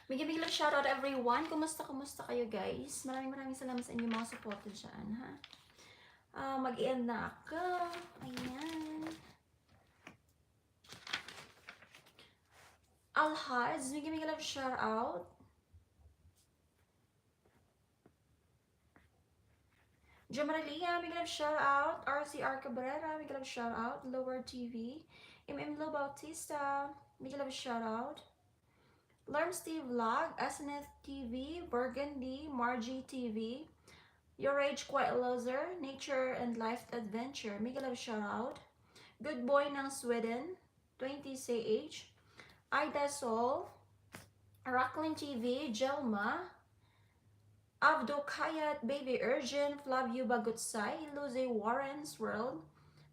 Bigyan shoutout everyone. Kumusta kayo guys? Maraming salamat sa inyo mga support dyan, ha? Mag-end na ako. Ayan. Alhaz, bigyan shoutout. Jamaralia, big love shout out. RCR Cabrera, big love shout out. Lower TV. MM Bautista, big love shout out. Learn Steve Vlog, SNF TV, Burgundy, Margie TV, Your Age Quiet Loser, Nature and Life Adventure, big love shout out. Good Boy ng Sweden, 20CH, Ida Sol, Rocklin TV, Jelma, Abdo Kayat, Baby Urgent, Flavio Bagutsay, Lucy Warren's World,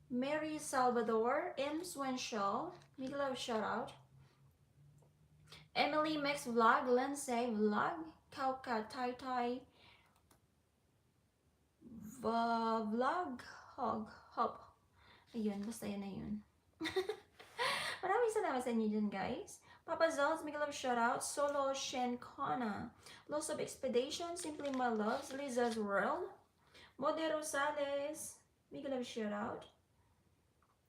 Mary Salvador, M. Swenshaw, big love shout out. Emily Max Vlog, Lindsay Vlog, Kauka Tai Tai Vlog, Hop. Ayun, basta yun na yun. Maraming salamat sa inyo dyan, guys. Papa Zels, big love shout out. Solo Shen Kona, Loss of Expedition, Simply My Loves, Liza's World, Mode Rosales, big love shout out.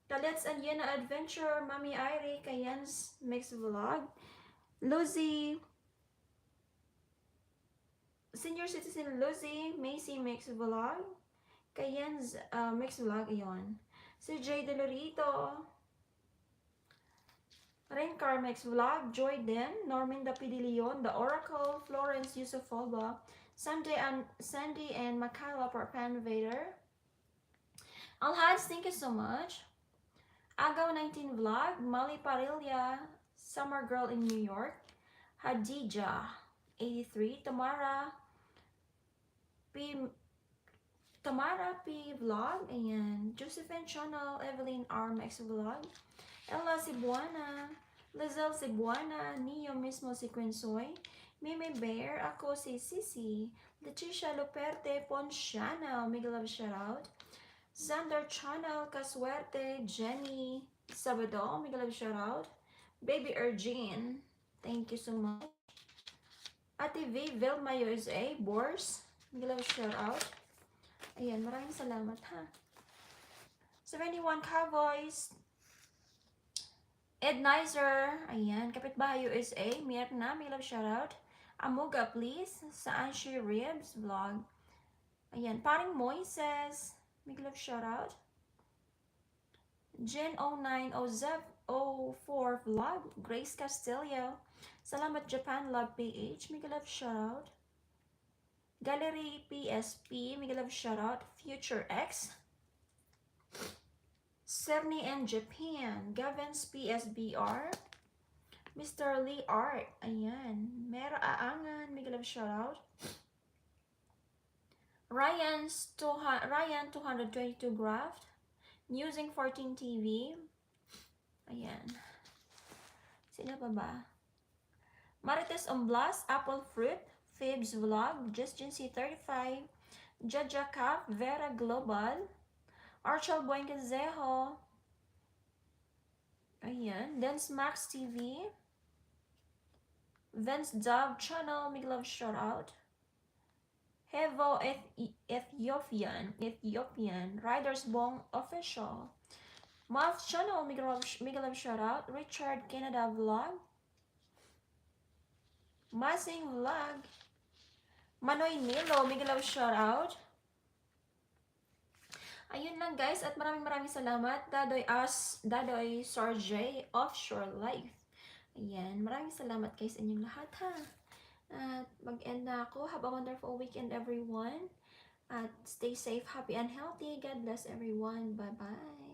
Kalets and Yena Adventure, Mami Irie, Kayen's Mix Vlog, Lucy, Senior Citizen Lucy, Macy Mix Vlog, Kayen's Mix Vlog, ayon. Si Jay Delorito, Rain Carmex Vlog, Joy Den, Norman Dapidilion, The Oracle, Florence Yusufova, Sandy and Makala Parpan Vader. Alhads, thank you so much. Agaw 19 Vlog, Mali Parilla, Summer Girl in New York, Hadija 83, Tamara P Vlog, ayan, Josephine Channel, Evelyn Armex Vlog, Ella Cebuana, Lizelle Cebuana, Neo mismo si Quinsoy, Mimi Bear, ako si Sisi, Leticia Luperte, Ponciana, Miguel love shoutout, Xander Channel, Kaswerte, Jenny Sabado, Miguel love shoutout, Baby Ergene, thank you so much, Ate V, Vilma USA, Bors, Miguel love shoutout, ayan, maraming salamat ha. 71 Cowboys, Ed Nizer, ayan, Kapitbahay USA, Mierna, may love shoutout. Amuga, please, sa Anshi Ribs vlog. Ayan, Paring Moises, may love shoutout. Jen 0904 vlog, Grace Castillo, Salamat Japan Love PH, may love shoutout. Gallery PSP, may love shoutout. Future X, Cerny and Japan, Gavin's PSBR, Mr. Lee Art, ayan, Mera Aangan, may love shoutout. Ryan 222 Graft, Newsing 14 TV, ayan, sino pa ba? Marites Omblas, Apple Fruit, Fibs Vlog, Justin C35, Jaja Cap, Vera Global, Archel Buencazejo, ayan, Dance Max TV, Vince Dove Channel, may love shoutout. Hevo Ethiopian, Riders Bong Official, Moth Channel, may love shoutout. Richard Canada Vlog, Masing Vlog, Manoy Nilo, may love shoutout. Ayun lang guys, at maraming salamat. Dadoy Sarjay Offshore Life. Ayan, maraming salamat guys sa inyong lahat ha. At mag-end na ako. Have a wonderful weekend everyone. At stay safe, happy and healthy. God bless everyone. Bye-bye.